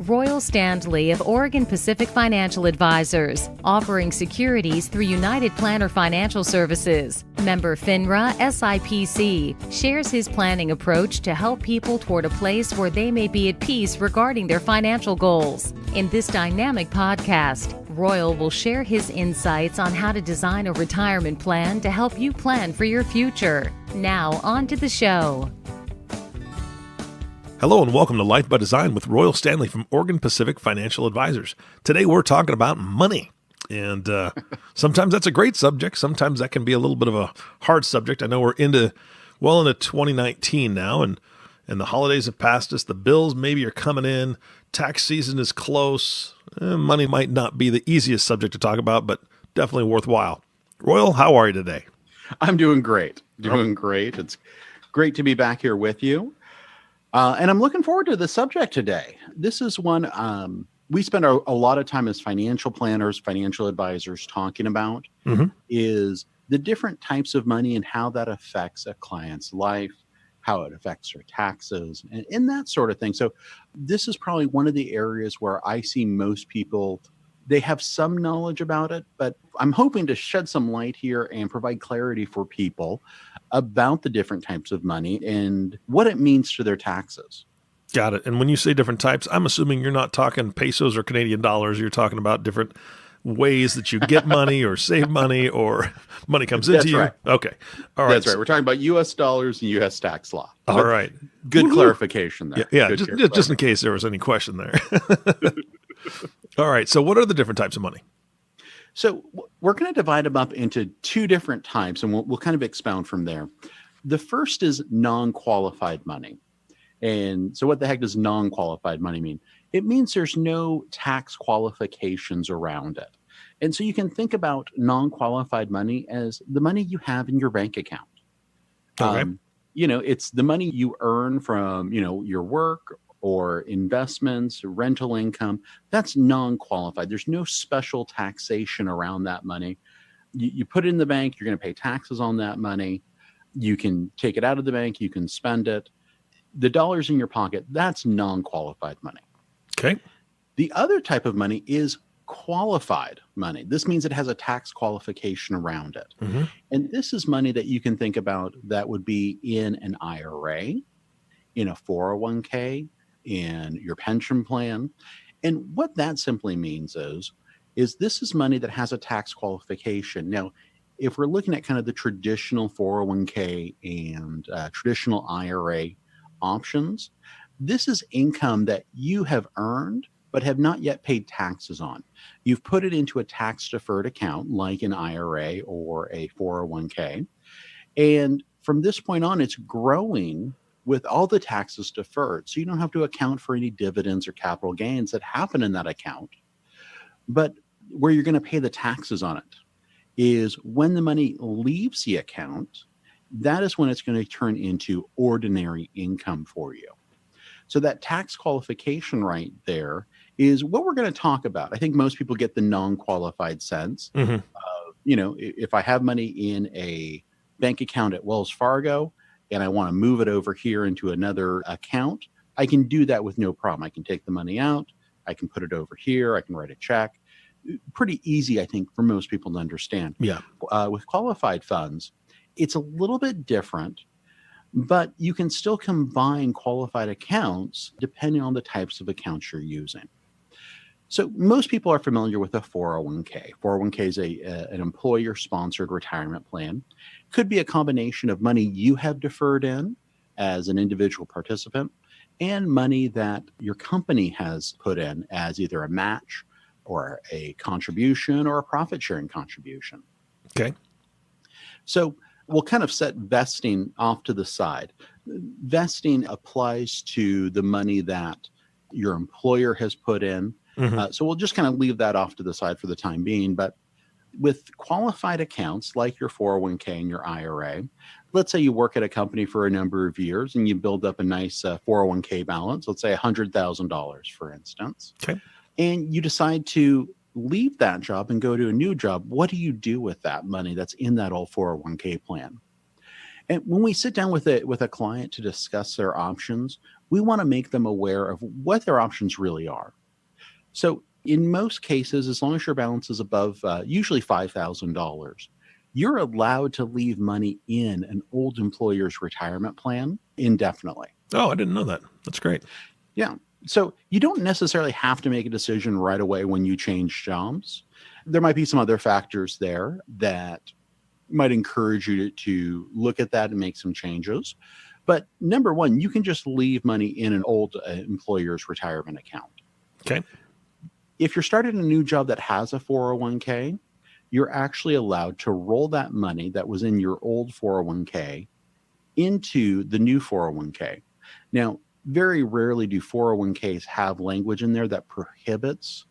Royal Standley of Oregon Pacific Financial Advisors, offering securities through United Planner Financial Services. Member FINRA SIPC shares his planning approach to help people toward a place where they may be at peace regarding their financial goals. In this dynamic podcast, Royal will share his insights on how to design a retirement plan to help you plan for your future. Now, on to the show. Hello and welcome to Life by Design with Royal Standley from Oregon Pacific Financial Advisors. Today we're talking about money. And sometimes that's a great subject. Sometimes that can be a little bit of a hard subject. I know we're into 2019 now, and the holidays have passed us. The bills maybe are coming in. Tax season is close. Money might not be the easiest subject to talk about, but definitely worthwhile. Royal, how are you today? I'm doing great. It's great to be back here with you. And I'm looking forward to the subject today. This is one we spend a lot of time as financial planners, financial advisors talking about is the different types of money and how that affects a client's life, how it affects their taxes, and that sort of thing. So this is probably one of the areas where I see most people, they have some knowledge about it, but I'm hoping to shed some light here and provide clarity for people about the different types of money and what it means to their taxes. Got it. And when you say different types, I'm assuming you're not talking pesos or Canadian dollars. You're talking about different ways that you get money or save money or money comes into you. Right. Okay. All right. That's right. We're talking about U.S. dollars and U.S. tax law. All right. Good clarification there. Yeah. Just in case there was any question there. All right. So what are the different types of money? So we're going to divide them up into two different types, and we'll kind of expound from there. The first is non-qualified money. And so what the heck does non-qualified money mean? It means there's no tax qualifications around it. And so you can think about non-qualified money as the money you have in your bank account. Okay. It's the money you earn from, your work or investments, rental income. That's non-qualified. There's no special taxation around that money. You put it in the bank, you're going to pay taxes on that money. You can take it out of the bank, you can spend it. The dollars in your pocket, that's non-qualified money. Okay. The other type of money is qualified money. This means it has a tax qualification around it. Mm-hmm. And this is money that you can think about that would be in an IRA, in a 401k, in your pension plan. And what that simply means is this is money that has a tax qualification. Now, if we're looking at kind of the traditional 401k and traditional IRA options, this is income that you have earned but have not yet paid taxes on. You've put it into a tax-deferred account like an IRA or a 401k. And from this point on, it's growing with all the taxes deferred. So you don't have to account for any dividends or capital gains that happen in that account. But where you're going to pay the taxes on it is when the money leaves the account, that is when it's going to turn into ordinary income for you. So that tax qualification right there is what we're going to talk about. I think most people get the non-qualified sense of, if I have money in a bank account at Wells Fargo and I want to move it over here into another account, I can do that with no problem. I can take the money out. I can put it over here. I can write a check. Pretty easy, I think, for most people to understand. Yeah. With qualified funds, it's a little bit different, but you can still combine qualified accounts depending on the types of accounts you're using. So most people are familiar with a 401k. 401k is an employer-sponsored retirement plan. Could be a combination of money you have deferred in as an individual participant and money that your company has put in as either a match or a contribution or a profit-sharing contribution. Okay. So we'll kind of set vesting off to the side. Vesting applies to the money that your employer has put in. Mm-hmm. So we'll just kind of leave that off to the side for the time being. But with qualified accounts like your 401k and your IRA, let's say you work at a company for a number of years and you build up a nice 401k balance, let's say $100,000, for instance. Okay. And you decide to leave that job and go to a new job. What do you do with that money that's in that old 401k plan? And when we sit down with a client to discuss their options, we want to make them aware of what their options really are. So in most cases, as long as your balance is above usually $5,000, you're allowed to leave money in an old employer's retirement plan indefinitely. Oh, I didn't know that. That's great. Yeah. So you don't necessarily have to make a decision right away when you change jobs. There might be some other factors there that might encourage you to look at that and make some changes. But number one, you can just leave money in an old employer's retirement account. Okay. If you're starting a new job that has a 401k, you're actually allowed to roll that money that was in your old 401k into the new 401k. Now, very rarely do 401ks have language in there that prohibits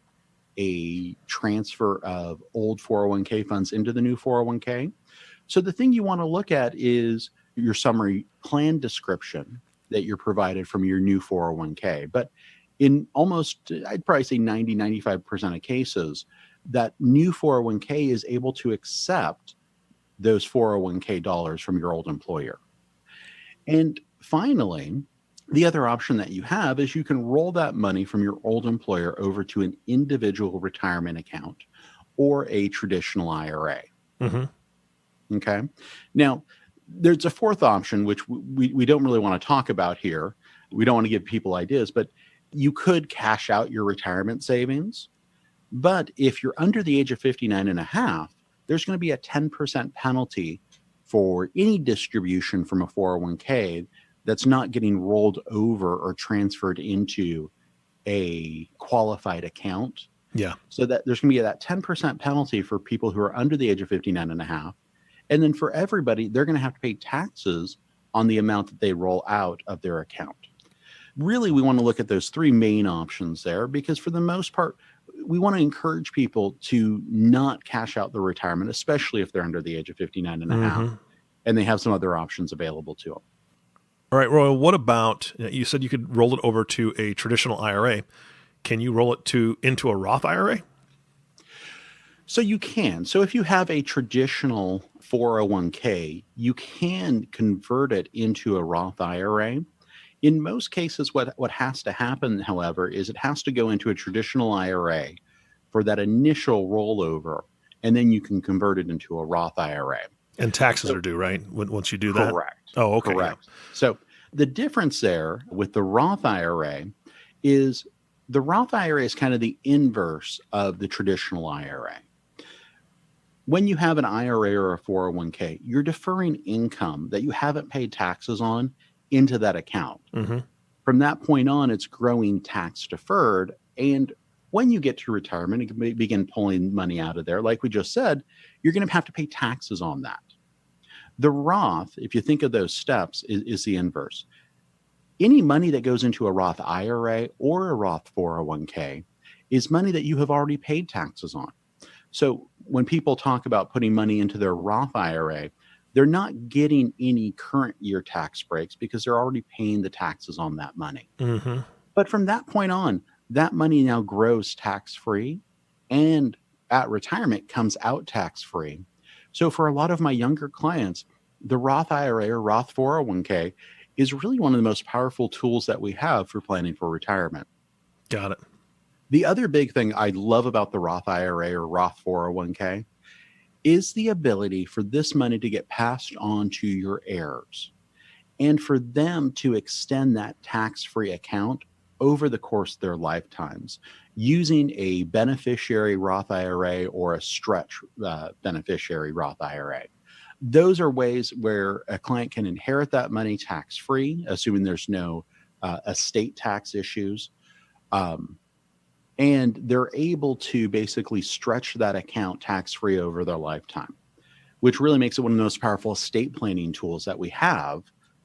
a transfer of old 401k funds into the new 401k. So the thing you want to look at is your summary plan description that you're provided from your new 401k. But in almost, I'd probably say 90-95% of cases, that new 401k is able to accept those 401k dollars from your old employer. And finally, the other option that you have is you can roll that money from your old employer over to an individual retirement account or a traditional IRA. Mm-hmm. Okay. Now, there's a fourth option, which we don't really want to talk about here. We don't want to give people ideas, but you could cash out your retirement savings. But if you're under the age of 59 and a half, there's going to be a 10% penalty for any distribution from a 401k that's not getting rolled over or transferred into a qualified account. Yeah. So that there's going to be that 10% penalty for people who are under the age of 59 and a half. And then for everybody, they're going to have to pay taxes on the amount that they roll out of their account. Really, we want to look at those three main options there because for the most part, we want to encourage people to not cash out their retirement, especially if they're under the age of 59 and a half, and they have some other options available to them. All right, Royal, what about, you said you could roll it over to a traditional IRA. Can you roll it into a Roth IRA? So you can. So if you have a traditional 401k, you can convert it into a Roth IRA. In most cases, what has to happen, however, is it has to go into a traditional IRA for that initial rollover, and then you can convert it into a Roth IRA. And taxes are due, right? Once you do that? Correct. Oh, okay. Correct. Yeah. So the difference there with the Roth IRA is the Roth IRA is kind of the inverse of the traditional IRA. When you have an IRA or a 401k, you're deferring income that you haven't paid taxes on into that account. Mm-hmm. From that point on, it's growing tax deferred. And when you get to retirement, you can begin pulling money out of there. Like we just said, you're going to have to pay taxes on that. The Roth, if you think of those steps, is the inverse. Any money that goes into a Roth IRA or a Roth 401k is money that you have already paid taxes on. So when people talk about putting money into their Roth IRA, they're not getting any current year tax breaks because they're already paying the taxes on that money. Mm-hmm. But from that point on, that money now grows tax-free and at retirement comes out tax-free. So for a lot of my younger clients, the Roth IRA or Roth 401k is really one of the most powerful tools that we have for planning for retirement. Got it. The other big thing I love about the Roth IRA or Roth 401k is the ability for this money to get passed on to your heirs and for them to extend that tax-free account over the course of their lifetimes using a beneficiary Roth IRA or a stretch beneficiary Roth IRA. Those are ways where a client can inherit that money tax-free, assuming there's no estate tax issues. And they're able to basically stretch that account tax-free over their lifetime, which really makes it one of the most powerful estate planning tools that we have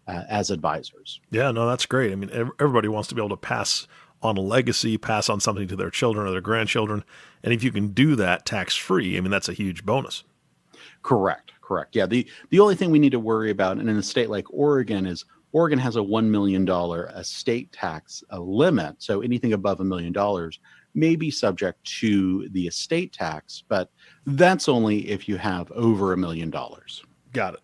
as advisors. Yeah, no, that's great. I mean, everybody wants to be able to pass on a legacy, pass on something to their children or their grandchildren. And if you can do that tax-free, I mean, that's a huge bonus. Correct. Yeah, the only thing we need to worry about in a state like Oregon is Oregon has a $1 million estate tax limit. So anything above $1 million may be subject to the estate tax, but that's only if you have over $1 million. Got it.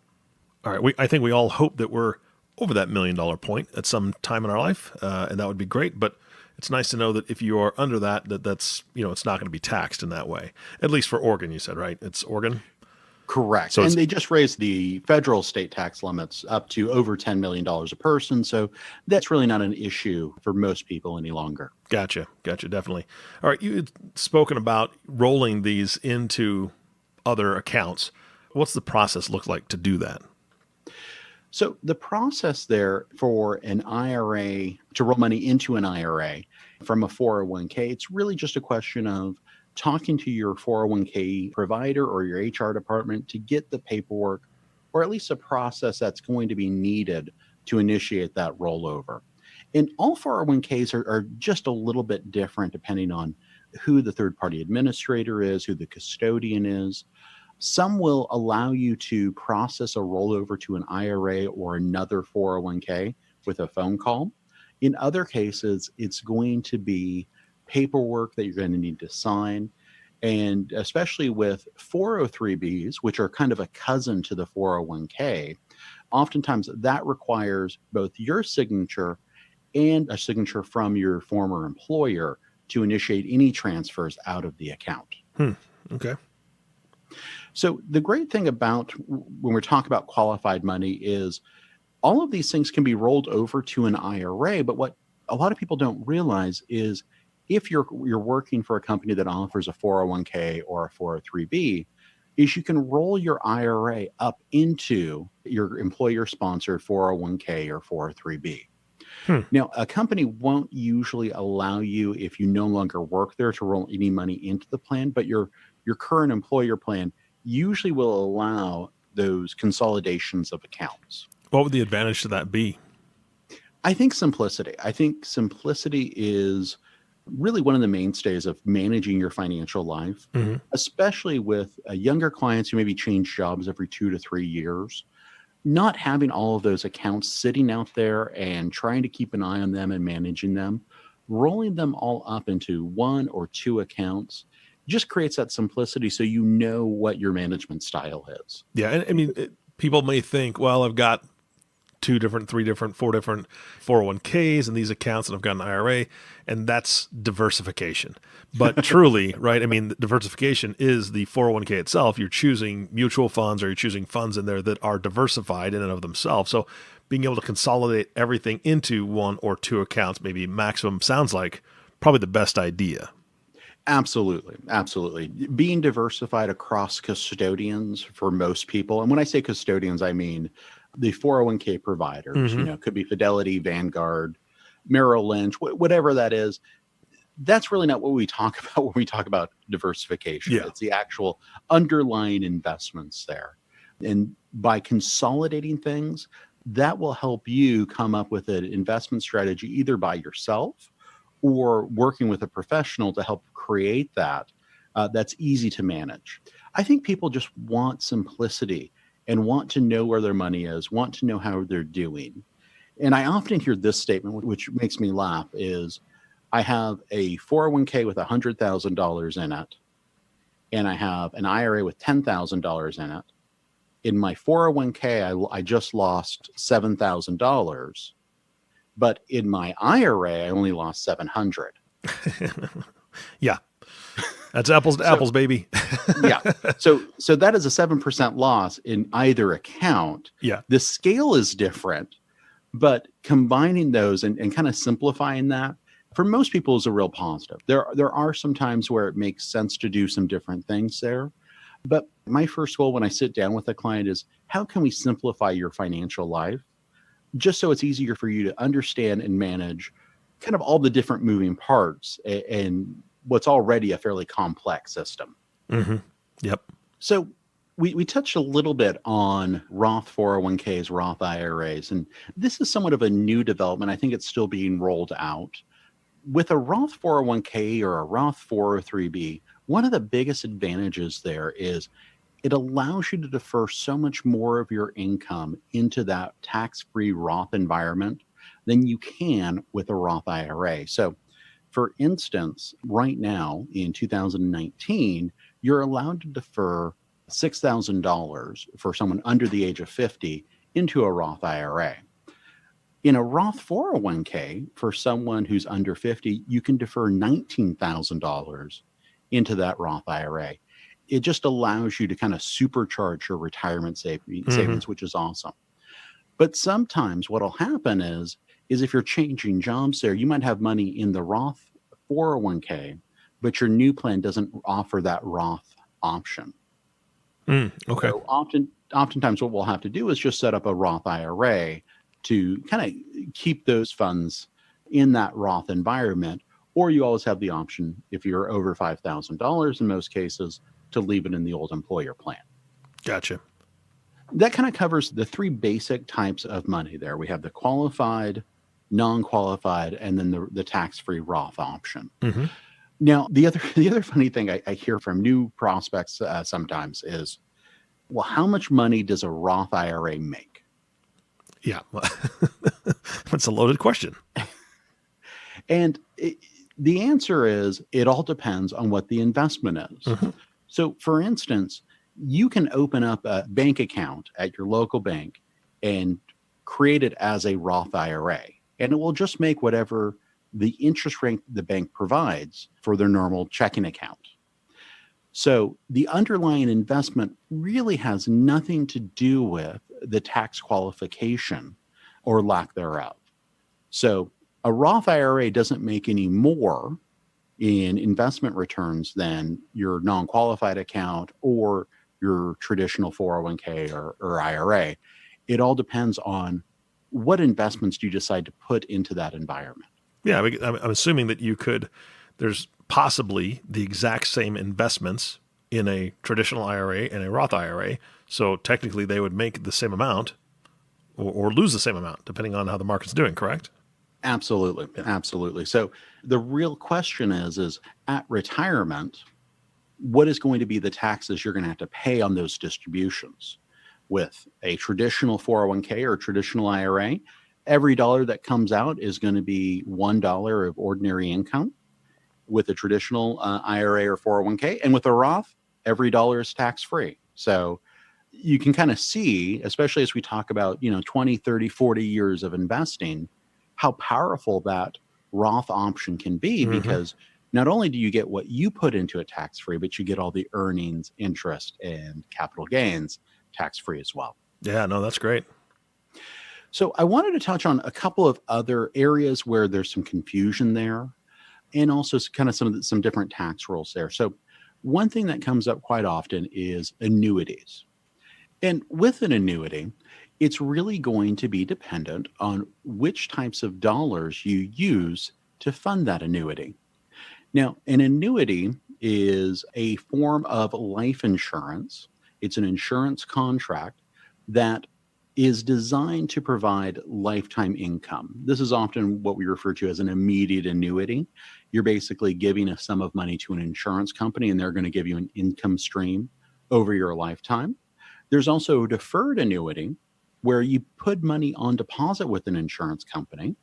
All right. I think we all hope that we're over that $1 million point at some time in our life, and that would be great. But it's nice to know that if you are under that's, it's not going to be taxed in that way. At least for Oregon, you said, right? It's Oregon? Correct. So and they just raised the federal state tax limits up to over $10 million a person. So that's really not an issue for most people any longer. Gotcha. Definitely. All right. You had spoken about rolling these into other accounts. What's the process look like to do that? So the process there for an IRA to roll money into an IRA from a 401k, it's really just a question of talking to your 401k provider or your HR department to get the paperwork or at least a process that's going to be needed to initiate that rollover. And all 401ks are just a little bit different depending on who the third party administrator is, who the custodian is. Some will allow you to process a rollover to an IRA or another 401k with a phone call. In other cases, it's going to be paperwork that you're going to need to sign. And especially with 403bs, which are kind of a cousin to the 401k, oftentimes that requires both your signature and a signature from your former employer to initiate any transfers out of the account. Okay. So the great thing about when we're talking about qualified money is all of these things can be rolled over to an IRA. But what a lot of people don't realize is if you're working for a company that offers a 401k or a 403b, is you can roll your IRA up into your employer-sponsored 401k or 403b. Now, a company won't usually allow you, if you no longer work there, to roll any money into the plan, but your current employer plan usually will allow those consolidations of accounts. What would the advantage to that be? I think simplicity. I think simplicity is really one of the mainstays of managing your financial life, especially with younger clients who maybe change jobs every 2 to 3 years. Not having all of those accounts sitting out there and trying to keep an eye on them and managing them, rolling them all up into 1 or 2 accounts just creates that simplicity so you know what your management style is. Yeah. And I mean, people may think, well, I've got 2 different, 3 different, 4 different 401ks and these accounts, and I've got an IRA, and that's diversification. But truly, right, I mean, diversification is the 401k itself. You're choosing mutual funds or you're choosing funds in there that are diversified in and of themselves. So being able to consolidate everything into 1 or 2 accounts, maybe maximum, sounds like probably the best idea. Absolutely. Being diversified across custodians for most people, and when I say custodians, I mean the 401k providers, could be Fidelity, Vanguard, Merrill Lynch, whatever that is. That's really not what we talk about when we talk about diversification. Yeah. It's the actual underlying investments there. And by consolidating things, that will help you come up with an investment strategy either by yourself or working with a professional to help create that. That's easy to manage. I think people just want simplicity and want to know where their money is, want to know how they're doing. And I often hear this statement, which makes me laugh, is I have a 401k with $100,000 in it, and I have an IRA with $10,000 in it. In my 401k, I just lost $7,000, but in my IRA, I only lost $700. Yeah. That's apples to apples, baby. Yeah. So that is a 7% loss in either account. Yeah. The scale is different, but combining those and kind of simplifying that for most people is a real positive. There are some times where it makes sense to do some different things there. But my first goal when I sit down with a client is how can we simplify your financial life just so it's easier for you to understand and manage kind of all the different moving parts and what's already a fairly complex system. Yep. So we touched a little bit on Roth 401ks, Roth IRAs, and this is somewhat of a new development. I think it's still being rolled out. With a Roth 401k or a Roth 403b, one of the biggest advantages there is it allows you to defer so much more of your income into that tax-free Roth environment than you can with a Roth IRA. So, for instance, right now in 2019, you're allowed to defer $6,000 for someone under the age of 50 into a Roth IRA. In a Roth 401k, for someone who's under 50, you can defer $19,000 into that Roth IRA. It just allows you to kind of supercharge your retirement savings, which is awesome. But sometimes what'll happen is if you're changing jobs there, you might have money in the Roth 401k, but your new plan doesn't offer that Roth option. Okay. So oftentimes what we'll have to do is just set up a Roth IRA to kind of keep those funds in that Roth environment, or you always have the option, if you're over $5,000 in most cases, to leave it in the old employer plan. Gotcha. That kind of covers the three basic types of money there. We have the qualified, non-qualified, and then the tax-free Roth option. Now, the other funny thing I hear from new prospects sometimes is, well, how much money does a Roth IRA make? Yeah. That's a loaded question. And the answer is, it all depends on what the investment is. So, for instance, you can open up a bank account at your local bank and create it as a Roth IRA, and it will just make whatever the interest rate the bank provides for their normal checking account. So the underlying investment really has nothing to do with the tax qualification or lack thereof. So a Roth IRA doesn't make any more in investment returns than your non-qualified account or your traditional 401k or IRA. It all depends on what investments do you decide to put into that environment. Yeah, I'm assuming that there's possibly the exact same investments in a traditional IRA and a Roth IRA. So technically they would make the same amount or lose the same amount, depending on how the market's doing, correct? Absolutely. Yeah. Absolutely. So the real question is at retirement, what is going to be the taxes you're going to have to pay on those distributions? With a traditional 401k or traditional IRA, every dollar that comes out is going to be $1 of ordinary income. With a traditional IRA or 401k, and with a Roth, every dollar is tax-free. So you can kind of see, especially as we talk about, 20, 30, 40 years of investing, how powerful that Roth option can be, because not only do you get what you put into it tax-free, but you get all the earnings, interest, and capital gains tax-free as well. Yeah, no, that's great. So I wanted to touch on a couple of other areas where there's some confusion there, and also kind of some different tax rules there. So one thing that comes up quite often is annuities. And with an annuity, it's really going to be dependent on which types of dollars you use to fund that annuity. Now, an annuity is a form of life insurance. It's an insurance contract that is designed to provide lifetime income. This is often what we refer to as an immediate annuity. You're basically giving a sum of money to an insurance company, and they're going to give you an income stream over your lifetime. There's also a deferred annuity, where you put money on deposit with an insurance company,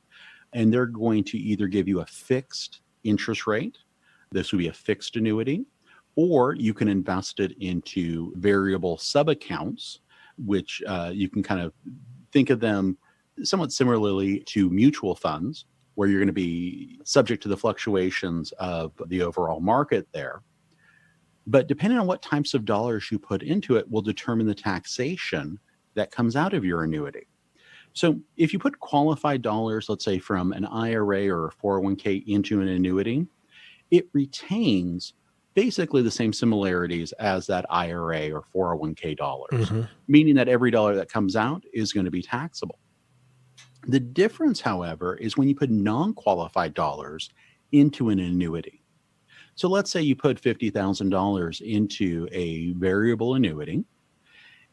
and they're going to either give you a fixed interest rate. This would be a fixed annuity, or you can invest it into variable sub-accounts, which you can kind of think of them somewhat similarly to mutual funds, where you're going to be subject to the fluctuations of the overall market there. But depending on what types of dollars you put into it will determine the taxation that comes out of your annuity. So if you put qualified dollars, let's say from an IRA or a 401k into an annuity, it retains basically the same similarities as that IRA or 401k dollars, meaning that every dollar that comes out is going to be taxable. The difference, however, is when you put non-qualified dollars into an annuity. So let's say you put $50,000 into a variable annuity,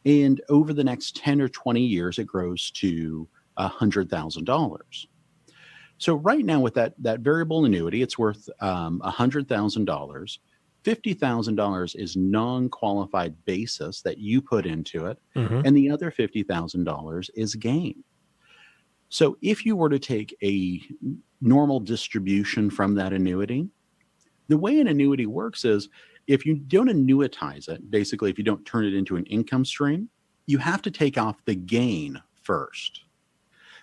and over the next 10 or 20 years, it grows to $100,000. So right now with that variable annuity, it's worth $100,000. $50,000 is non-qualified basis that you put into it, and the other $50,000 is gain. So if you were to take a normal distribution from that annuity, the way an annuity works is if you don't annuitize it, basically if you don't turn it into an income stream, you have to take off the gain first.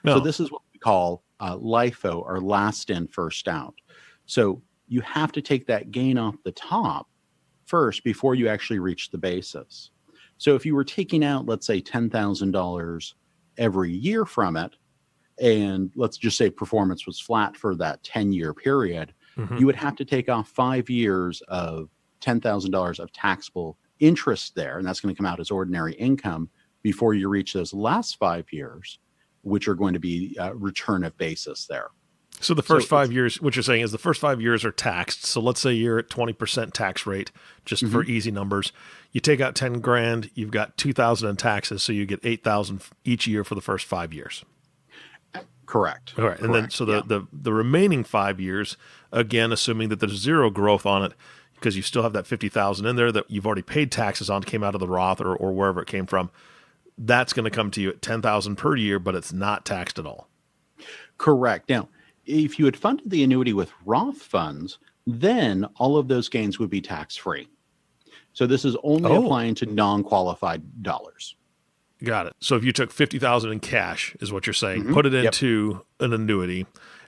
No. So this is what call LIFO, or last in, first out. So you have to take that gain off the top first before you actually reach the basis. So if you were taking out, let's say, $10,000 every year from it, and let's just say performance was flat for that 10-year period, you would have to take off 5 years of $10,000 of taxable interest there, and that's going to come out as ordinary income before you reach those last 5 years, which are going to be return of basis there. So the first 5 years, what you're saying is the first 5 years are taxed. So let's say you're at 20% tax rate, just for easy numbers. You take out 10 grand, you've got 2,000 in taxes, so you get 8,000 each year for the first 5 years. Correct. All right. And then so the remaining 5 years, again, assuming that there's zero growth on it, because you still have that 50,000 in there that you've already paid taxes on, came out of the Roth or wherever it came from, that's going to come to you at 10,000 per year, but it's not taxed at all. Correct. Now, if you had funded the annuity with Roth funds, then all of those gains would be tax-free. So this is only applying to non-qualified dollars. Got it. So if you took 50,000 in cash, is what you're saying, put it into an annuity,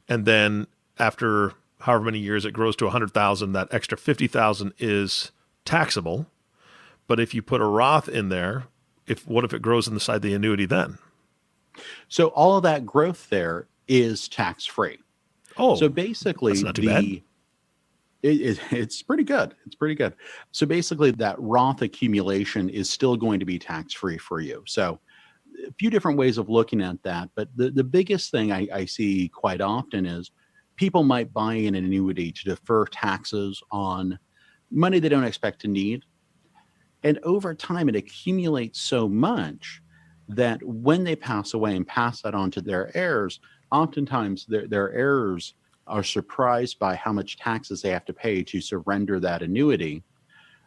and then after however many years it grows to 100,000, that extra 50,000 is taxable. But if you put a Roth in there, what if it grows inside the annuity then? So all of that growth there is tax-free. Oh, so basically, that's not too bad. It's pretty good. It's pretty good. So basically, that Roth accumulation is still going to be tax-free for you. So a few different ways of looking at that. But the biggest thing I see quite often is people might buy an annuity to defer taxes on money they don't expect to need. And over time, it accumulates so much that when they pass away and pass that on to their heirs, oftentimes their heirs are surprised by how much taxes they have to pay to surrender that annuity,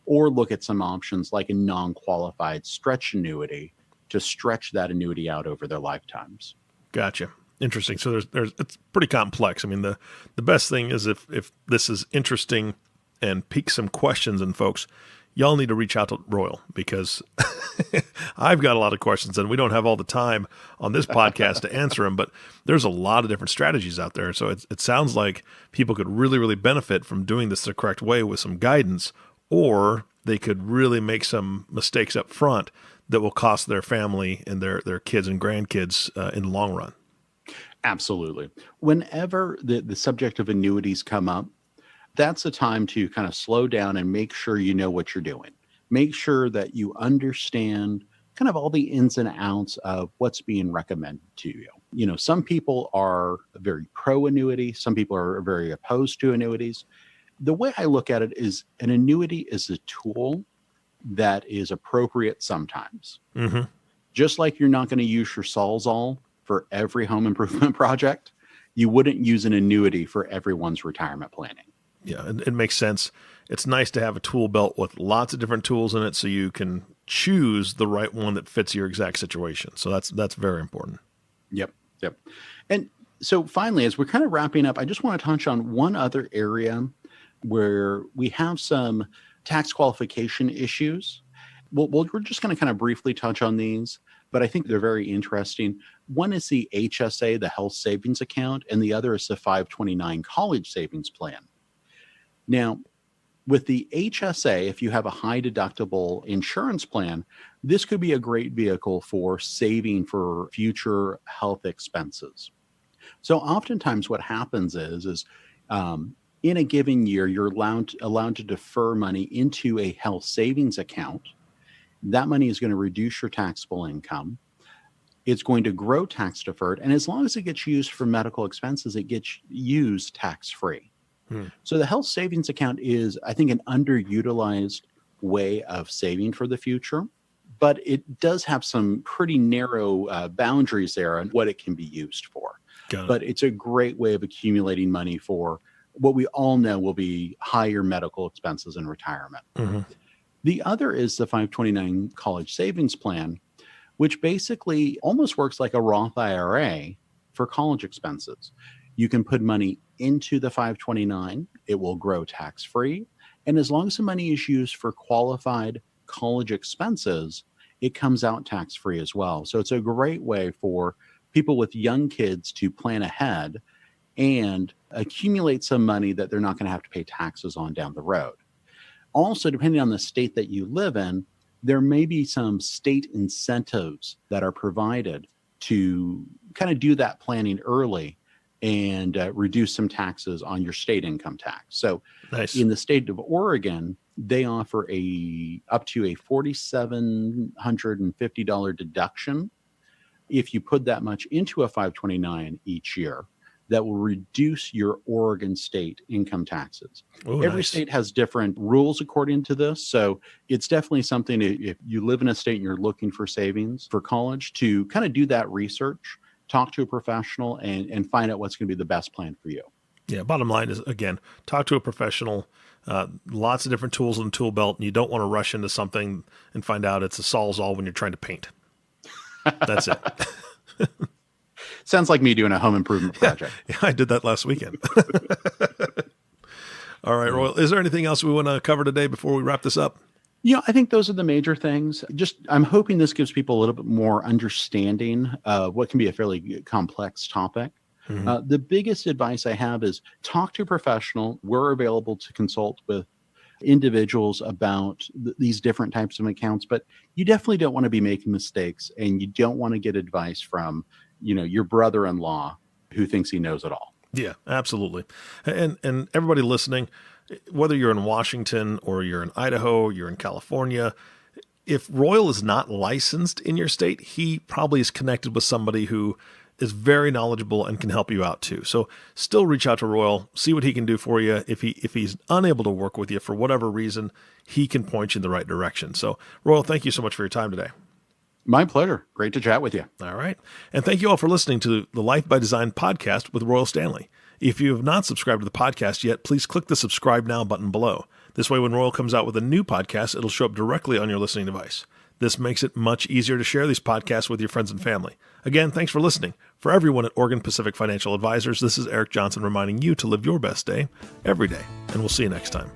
or look at some options like a non-qualified stretch annuity to stretch that annuity out over their lifetimes. Gotcha. Interesting. So there's it's pretty complex. I mean, the best thing is if this is interesting and piques some questions in folks, y'all need to reach out to Royal, because I've got a lot of questions and we don't have all the time on this podcast to answer them, but there's a lot of different strategies out there. So it sounds like people could really, really benefit from doing this the correct way with some guidance, or they could really make some mistakes up front that will cost their family and their kids and grandkids in the long run. Absolutely. Whenever the subject of annuities come up, that's a time to kind of slow down and make sure you know what you're doing. Make sure that you understand kind of all the ins and outs of what's being recommended to you. You know, some people are very pro annuity. Some people are very opposed to annuities. The way I look at it is an annuity is a tool that is appropriate sometimes. Just like you're not going to use your Sawzall for every home improvement project, you wouldn't use an annuity for everyone's retirement planning. Yeah, it makes sense. It's nice to have a tool belt with lots of different tools in it so you can choose the right one that fits your exact situation. So that's very important. Yep. And so finally, as we're kind of wrapping up, I just want to touch on one other area where we have some tax qualification issues. We're just going to kind of briefly touch on these, but I think they're very interesting. One is the HSA, the health savings account, and the other is the 529 college savings plan. Now, with the HSA, if you have a high deductible insurance plan, this could be a great vehicle for saving for future health expenses. So oftentimes what happens is in a given year, you're allowed to defer money into a health savings account. That money is going to reduce your taxable income. It's going to grow tax deferred. And as long as it gets used for medical expenses, it gets used tax-free. So the health savings account is, I think, an underutilized way of saving for the future, but it does have some pretty narrow boundaries there on what it can be used for. But it's a great way of accumulating money for what we all know will be higher medical expenses in retirement. The other is the 529 college savings plan, which basically almost works like a Roth IRA for college expenses. You can put money into the 529. It will grow tax-free. And as long as the money is used for qualified college expenses, it comes out tax-free as well. So it's a great way for people with young kids to plan ahead and accumulate some money that they're not going to have to pay taxes on down the road. Also, depending on the state that you live in, there may be some state incentives that are provided to kind of do that planning early and reduce some taxes on your state income tax. So Nice. in the state of Oregon, they offer up to a $4,750 deduction if you put that much into a 529 each year. That will reduce your Oregon state income taxes. Oh, Every nice. state has different rules according to this. So it's definitely something, if you live in a state and you're looking for savings for college, to kind of do that research, talk to a professional, and find out what's going to be the best plan for you. Yeah, bottom line is, again, talk to a professional. Lots of different tools in the tool belt, and you don't want to rush into something and find out it's a Sawzall when you're trying to paint. That's it. Sounds like me doing a home improvement project. Yeah, I did that last weekend. All right, Royal, is there anything else we want to cover today before we wrap this up? I think those are the major things. I'm hoping this gives people a little bit more understanding of what can be a fairly complex topic. Mm-hmm. The biggest advice I have is talk to a professional. We're available to consult with individuals about these different types of accounts, but you definitely don't want to be making mistakes, and you don't want to get advice from your brother-in-law who thinks he knows it all. Yeah, absolutely. And everybody listening, whether you're in Washington or you're in Idaho, you're in California, if Royal is not licensed in your state, he probably is connected with somebody who is very knowledgeable and can help you out too. So still reach out to Royal, see what he can do for you. If he's unable to work with you for whatever reason, he can point you in the right direction. So Royal, thank you so much for your time today. My pleasure. Great to chat with you. All right. And thank you all for listening to the Life by Design podcast with Royal Standley. If you have not subscribed to the podcast yet, please click the subscribe now button below. This way, when Royal comes out with a new podcast, it'll show up directly on your listening device. This makes it much easier to share these podcasts with your friends and family. Again, thanks for listening. For everyone at Oregon Pacific Financial Advisors, this is Eric Johnson reminding you to live your best day every day. And we'll see you next time.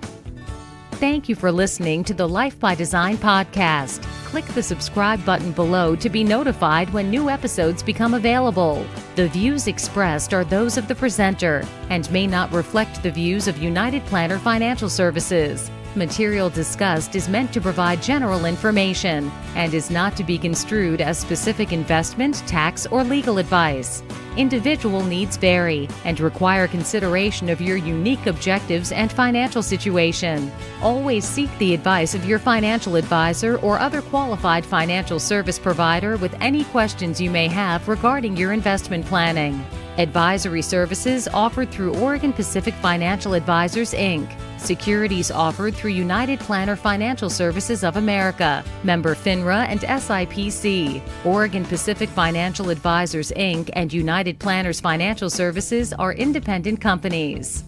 Thank you for listening to the Life by Design podcast. Click the subscribe button below to be notified when new episodes become available. The views expressed are those of the presenter and may not reflect the views of United Planner Financial Services. Material discussed is meant to provide general information and is not to be construed as specific investment, tax, or legal advice. Individual needs vary and require consideration of your unique objectives and financial situation. Always seek the advice of your financial advisor or other qualified financial service provider with any questions you may have regarding your investment planning. Advisory services offered through Oregon Pacific Financial Advisors, Inc. Securities offered through United Planner Financial Services of America, member FINRA and SIPC. Oregon Pacific Financial Advisors, Inc. and United Planners Financial Services are independent companies.